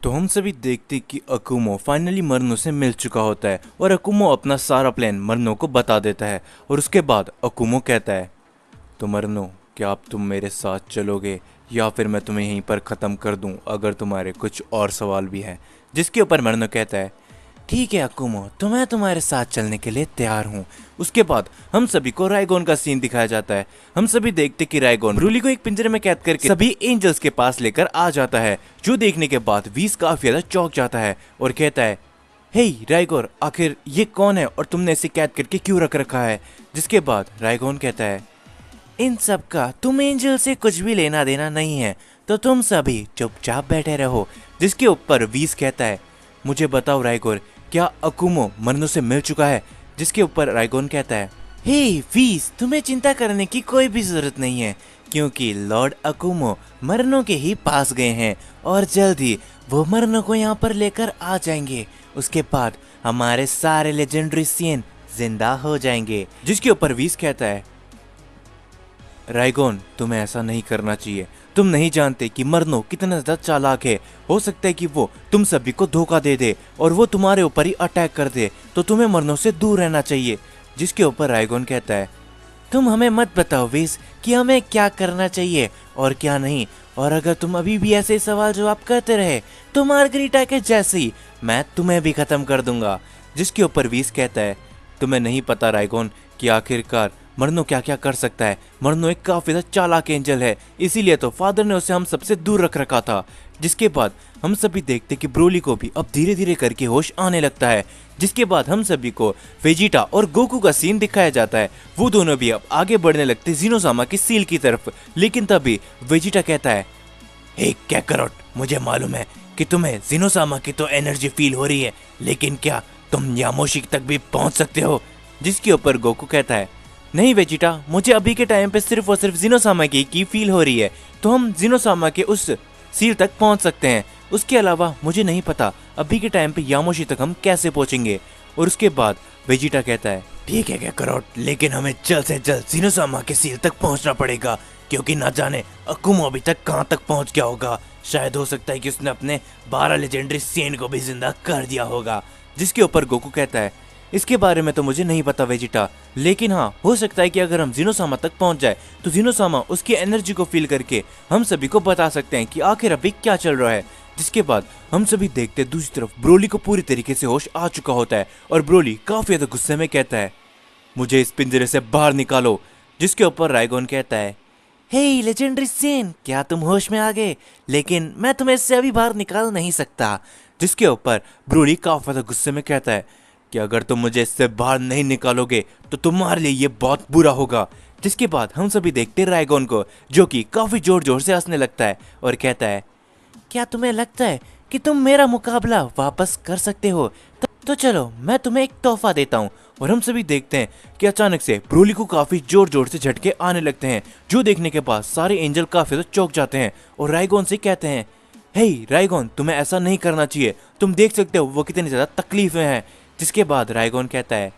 तो हम सभी देखते कि अकुमो फाइनली मरनो से मिल चुका होता है और अकुमो अपना सारा प्लान मरनो को बता देता है। और उसके बाद अकुमो कहता है, तो मरनो, क्या अब तुम मेरे साथ चलोगे या फिर मैं तुम्हें यहीं पर ख़त्म कर दूं अगर तुम्हारे कुछ और सवाल भी हैं। जिसके ऊपर मरनो कहता है, ठीक है अकुमो, तो मैं तुम्हारे साथ चलने के लिए तैयार हूँ। उसके बाद हम सभी को रायगोन का सीन दिखाया जाता है। हम सभी देखते कि रायगोन ब्रूली को एक पिंजरे में कैद करके सभी एंजल्स के पास लेकर आ जाता है, जो देखने के बाद वीस काफी ज्यादा चौंक जाता है और कहता है, हे रायगोन, आखिर ये कौन है और तुमने इसे कैद करके क्यों रख रखा है। जिसके बाद रायगोन कहता है, इन सब का तुम एंजल से कुछ भी लेना देना नहीं है, तो तुम सभी चुपचाप बैठे रहो। जिसके ऊपर वीस कहता है, मुझे बताओ रायगोन, क्या अकुमो मरनो से मिल चुका है। जिसके ऊपर रायगोन कहता है, हे वीस, तुम्हें चिंता करने की कोई भी जरूरत नहीं है, क्योंकि लॉर्ड अकुमो मरनो के ही पास गए हैं और जल्द ही वो मरनो को यहाँ पर लेकर आ जाएंगे। उसके बाद हमारे सारे लेजेंडरी सीन जिंदा हो जाएंगे। जिसके ऊपर वीस कहता है, रायगोन, तुम्हें ऐसा नहीं करना चाहिए। तुम नहीं जानते कि मरनो कितना ज्यादा चालाक है। हो सकता है कि वो तुम सभी को धोखा दे दे और वो तुम्हारे ऊपर ही अटैक कर दे, तो तुम्हें मरनो से दूर रहना चाहिए। जिसके ऊपर रायगोन कहता है, तुम हमें मत बताओ वीस कि हमें क्या करना चाहिए और क्या नहीं, और अगर तुम अभी भी ऐसे सवाल जवाब करते रहे तो मार्गरीटा के जैसे ही मैं तुम्हें भी खत्म कर दूंगा। जिसके ऊपर वीस कहता है, तुम्हें नहीं पता रायगोन कि आखिरकार मरनो क्या क्या कर सकता है। मरनो एक काफी ज्यादा चालाक एंजल है, इसीलिए तो फादर ने उसे हम सबसे दूर रख रखा था। जिसके बाद हम सभी देखते कि ब्रोली को भी अब धीरे धीरे करके होश आने लगता है। जिसके बाद हम सभी को वेजिटा और गोकू का सीन दिखाया जाता है। वो दोनों भी अब आगे बढ़ने लगते ज़ीनोसामा की सील की तरफ। लेकिन तभी वेजिटा कहता है, हे कैकरोट, मुझे मालूम है कि तुम्हें ज़ीनोसामा की तो एनर्जी फील हो रही है, लेकिन क्या तुम यामोशी तक भी पहुंच सकते हो। जिसके ऊपर गोकू कहता है, नहीं वेजिटा, मुझे अभी के टाइम पे सिर्फ और सिर्फ ज़ीनोसामा की फील हो रही है, तो हम ज़ीनोसामा के उस सील तक पहुंच सकते हैं। उसके अलावा मुझे नहीं पता अभी के टाइम पे यामोशी तक हम कैसे पहुंचेंगे। और उसके बाद वेजिटा कहता है, ठीक है कैकरोट, लेकिन हमें जल्द से जल्द ज़ीनोसामा के सील तक पहुंचना पड़ेगा, क्योंकि ना जाने अकुमो अभी तक कहाँ तक पहुंच गया होगा। शायद हो सकता है कि उसने अपने 12 लेजेंडरी सेन को भी जिंदा कर दिया होगा। जिसके ऊपर गोकू कहता है, इसके बारे में तो मुझे नहीं पता वेजिटा, लेकिन हाँ, हो सकता है कि अगर हम ज़ीनोसामा तक पहुंच जाए तो ज़ीनोसामा उसकी एनर्जी को फील करके हम सभी को बता सकते हैं कि आखिर अभी क्या चल रहा है। जिसके बाद हम सभी देखते हैं दूसरी तरफ ब्रोली को पूरी तरीके से होश आ चुका होता है और ब्रोली काफी ज्यादा गुस्से में कहता है, मुझे इस पिंजरे से बाहर निकालो। जिसके ऊपर रायगोन कहता है, हे लेजेंडरी सीन, क्या तुम होश में आ गए? लेकिन मैं तुम्हें इससे अभी बाहर निकाल नहीं सकता। जिसके ऊपर ब्रोली काफी ज्यादा गुस्से में कहता है कि अगर तुम मुझे इससे बाहर नहीं निकालोगे तो तुम्हारे लिए ये बहुत बुरा होगा। जिसके बाद हम सभी देखते रायगोन को, जो कि काफी जोर जोर से हंसने लगता है और कहता है, क्या तुम्हें लगता है कि तुम मेरा मुकाबला वापस कर सकते हो? तो चलो मैं तुम्हें एक तोहफा देता हूँ। और हम सभी देखते हैं कि अचानक से ब्रोली को काफी जोर जोर से झटके आने लगते हैं, जो देखने के बाद सारे एंजल काफी ज्यादा चौंक जाते हैं और रायगोन से कहते हैं, हे रायगोन, तुम्हें ऐसा नहीं करना चाहिए, तुम देख सकते हो वो कितनी ज्यादा तकलीफ में है। जिसके बाद रायगोन कहता है,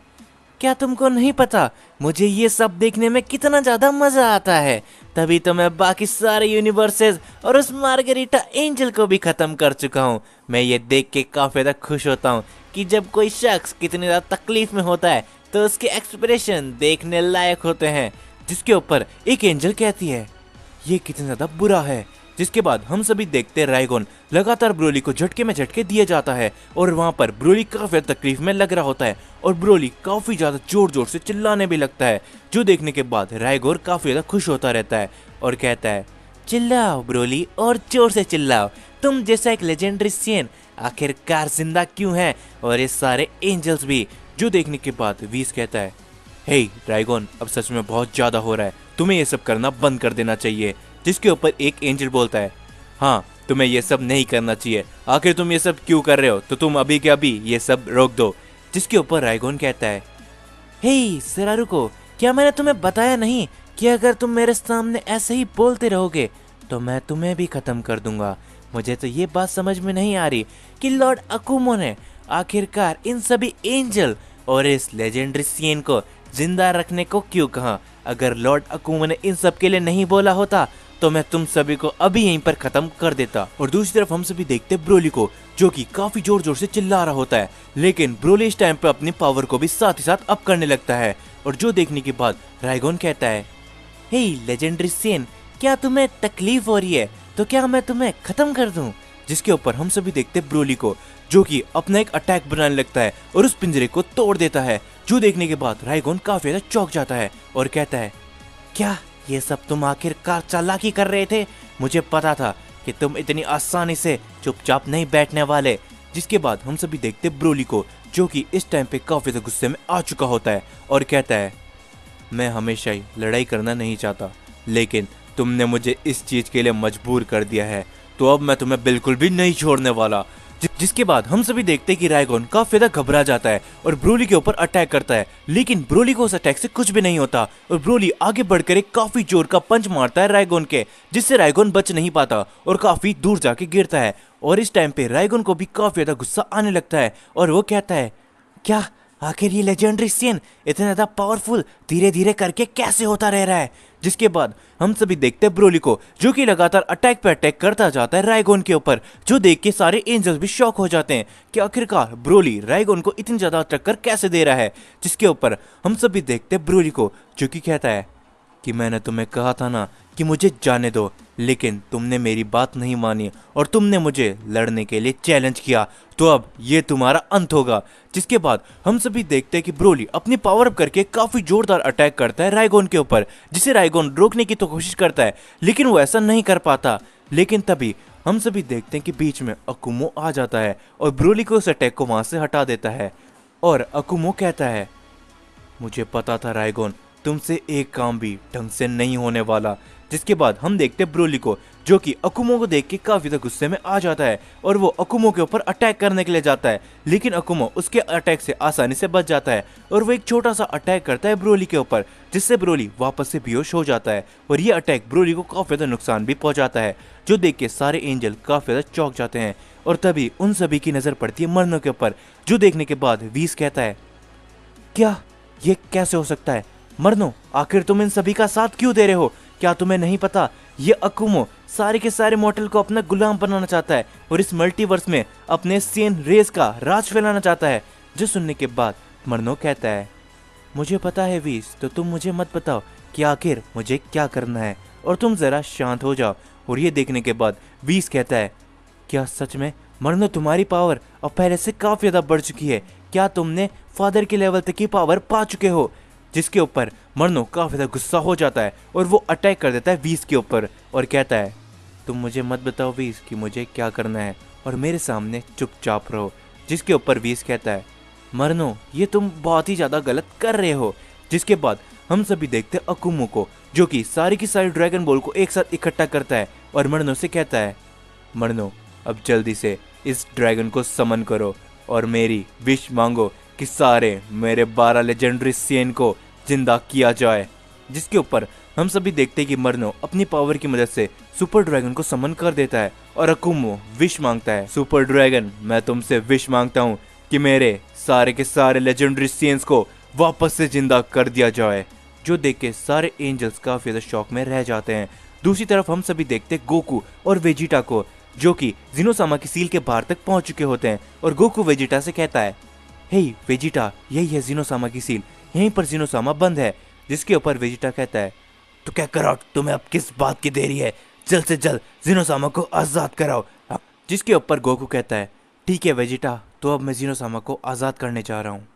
क्या तुमको नहीं पता मुझे ये सब देखने में कितना ज्यादा मजा आता है? तभी तो मैं बाकी सारे यूनिवर्सेस और उस मार्गरीटा एंजल को भी खत्म कर चुका हूँ। मैं ये देख के काफी ज्यादा खुश होता हूँ कि जब कोई शख्स कितनी ज्यादा तकलीफ में होता है तो उसके एक्सप्रेशन देखने लायक होते हैं। जिसके ऊपर एक एंजल कहती है, ये कितना ज्यादा बुरा है। जिसके बाद हम सभी देखते रायगोन लगातार ब्रोली को झटके में झटके दिया जाता है और वहां पर ब्रोली काफी तकलीफ में लग रहा होता है और ब्रोली काफी ज्यादा जोर जोर से चिल्लाने भी लगता है, जो देखने के बाद रायगोन काफी ज्यादा खुश होता रहता है और कहता है, चिल्लाओ ब्रोली और जोर से चिल्लाओ, तुम जैसा एक लेजेंडरी सीन आखिरकार जिंदा क्यों है, और ये सारे एंजल्स भी। जो देखने के बाद वीस कहता है, हे रायगोन, अब सच में बहुत ज्यादा हो रहा है, तुम्हें ये सब करना बंद कर देना चाहिए। जिसके ऊपर एक एंजल बोलता है, हाँ, तुम्हें ये सब नहीं करना चाहिए, आखिर तुम ये सब क्यों कर रहे हो, तो तुम अभी के अभी ये सब रोक दो। जिसके ऊपर रायगोन कहता है, हे सेरारुको, क्या मैंने तुम्हें बताया नहीं कि अगर तुम मेरे सामने ऐसे ही बोलते रहोगे तो मैं तुम्हें भी खत्म कर दूंगा। मुझे तो ये बात समझ में नहीं आ रही कि लॉर्ड अकुमो ने आखिरकार इन सभी एंजल और इस लेजेंडरी सीन को जिंदा रखने को क्यों कहा। अगर लॉर्ड अकुमो ने इन सब के लिए नहीं बोला होता तो मैं तुम सभी को अभी यहीं पर खत्म कर देता। और दूसरी तरफ हम सभी देखते ब्रोली को, जो कि काफी जोर जोर से चिल्ला रहा होता है, लेकिन ब्रोली इस टाइम पे अपनी पावर को भी साथ ही साथ अप करने लगता है। और जो देखने के बाद रायगोन कहता है, हे लेजेंडरी सेन, क्या तुम्हें तकलीफ हो रही है? तो क्या मैं तुम्हें खत्म कर दूं? जिसके ऊपर हम सभी देखते ब्रोली को, जो कि अपना एक अटैक बनाने लगता है और उस पिंजरे को तोड़ देता है। जो देखने के बाद रायगोन काफी ज्यादा चौंक जाता है और कहता है, क्या ये सब तुम आखिरकार चालाकी कर रहे थे? मुझे पता था कि तुम इतनी आसानी से चुपचाप नहीं बैठने वाले। जिसके बाद हम सभी देखते ब्रोली को, जो कि इस टाइम पे काफी ज्यादा गुस्से में आ चुका होता है और कहता है, मैं हमेशा ही लड़ाई करना नहीं चाहता, लेकिन तुमने मुझे इस चीज के लिए मजबूर कर दिया है, तो अब मैं तुम्हें बिल्कुल भी नहीं छोड़ने वाला। जिसके बाद हम सभी देखते हैं कि रायगोन काफी ज्यादा घबरा जाता है और ब्रोली के ऊपर अटैक करता है, लेकिन ब्रोली को उस अटैक से कुछ भी नहीं होता और ब्रोली आगे बढ़कर एक काफी जोर का पंच मारता है रायगोन के, जिससे रायगोन बच नहीं पाता और काफी दूर जाके गिरता है। और इस टाइम पे रायगोन को भी काफी ज्यादा गुस्सा आने लगता है और वो कहता है, क्या आखिर ये लेजेंडरी सेन इतना ज्यादा पावरफुल धीरे धीरे करके कैसे होता रह रहा है? जिसके बाद हम सभी देखते हैं ब्रोली को, जो कि लगातार अटैक पे अटैक करता जाता है रायगोन के ऊपर, जो देख के सारे एंजल्स भी शॉक हो जाते हैं कि आखिरकार ब्रोली रायगोन को इतनी ज्यादा टक्कर कैसे दे रहा है। जिसके ऊपर हम सभी देखते हैं ब्रोली को, जो कि कहता है कि मैंने तुम्हें कहा था ना कि मुझे जाने दो, लेकिन तुमने मेरी बात नहीं मानी और तुमने मुझे लड़ने के लिए चैलेंज किया, तो अब ये तुम्हारा अंत होगा। जिसके बाद हम सभी देखते हैं कि ब्रोली अपनी पावर अप करके काफी जोरदार अटैक करता है रायगोन के ऊपर, जिसे रायगोन रोकने की तो कोशिश करता है, लेकिन वो ऐसा नहीं कर पाता। लेकिन तभी हम सभी देखते हैं कि बीच में अकुमो आ जाता है और ब्रोली को उस अटैक को वहां से हटा देता है। और अकुमो कहता है, मुझे पता था रायगोन, तुमसे एक काम भी ढंग से नहीं होने वाला। जिसके बाद हम देखते हैं ब्रोली को, जो कि अकुमो को देख के काफी ज्यादा गुस्से में आ जाता है और वो अकुमो के ऊपर अटैक करने के लिए जाता है, लेकिन अकुमो उसके अटैक से आसानी से बच जाता है और वो एक छोटा सा अटैक करता है ब्रोली के ऊपर, जिससे ब्रोली वापस से बेहोश हो जाता है। और ये अटैक ब्रोली को काफी ज्यादा नुकसान भी पहुंचाता है, जो देख के सारे एंजल काफी ज्यादा चौंक जाते हैं। और तभी उन सभी की नजर पड़ती है मरनो के ऊपर, जो देखने के बाद वीस कहता है, क्या ये कैसे हो सकता है? मरनो, आखिर तुम इन सभी का साथ क्यों दे रहे हो? क्या तुम्हें नहीं पता ये अकुमो सारे के सारे मॉर्टल को अपना गुलाम बनाना चाहता है और इस मल्टीवर्स में अपने सेन रेस का राज फैलाना चाहता है? जो सुनने के बाद मरनो कहता है, मुझे पता है वीस, तो तुम मुझे मत बताओ कि आखिर मुझे क्या करना है, और तुम जरा शांत हो जाओ। और ये देखने के बाद वीस कहता है, क्या सच में मरनो तुम्हारी पावर अब पहले से काफी ज्यादा बढ़ चुकी है? क्या तुमने फादर के लेवल तक की पावर पा चुके हो? जिसके ऊपर मरनो काफी ज्यादा गुस्सा हो जाता है और वो अटैक कर देता है वीस के ऊपर और कहता है, तुम मुझे मत बताओ वीस कि मुझे क्या करना है, और मेरे सामने चुपचाप रहो। जिसके ऊपर वीस कहता है, मरनो ये तुम बहुत ही ज्यादा गलत कर रहे हो। जिसके बाद हम सभी देखते हैं अकुमो को, जो कि सारी की सारी ड्रैगन बॉल को एक साथ इकट्ठा करता है और मरनो से कहता है, मरनो अब जल्दी से इस ड्रैगन को समन करो और मेरी विश मांगो कि सारे मेरे 12 लेजेंडरी सेन को जिंदा किया जाए। जिसके ऊपर हम सभी देखते हैं कि मरनो अपनी पावर की मदद से सुपर ड्रैगन को समन कर देता है और अकुमो विश मांगता है, सुपर ड्रैगन मैं तुमसे विश मांगता हूँ कि मेरे सारे के सारे लेजेंडरी सेन्स को वापस से जिंदा कर दिया जाए। जो देख के सारे एंजल्स काफी ज्यादा शॉक में रह जाते हैं। दूसरी तरफ हम सभी देखते हैं गोकू और वेजिटा को, जो कि जिनोसामा की सील के बाहर तक पहुंच चुके होते हैं। और गोकू वेजिटा से कहता है, हे वेजिटा, यही है जिनोसामा की सील, यहीं पर जिनोसामा बंद है। जिसके ऊपर वेजिटा कहता है, तो क्या करो, तुम्हें अब किस बात की देरी है? जल्द से जल्द जिनोसामा को आजाद कराओ। जिसके ऊपर गोकू कहता है, ठीक है वेजिटा, तो अब मैं जिनोसामा को आजाद करने जा रहा हूँ।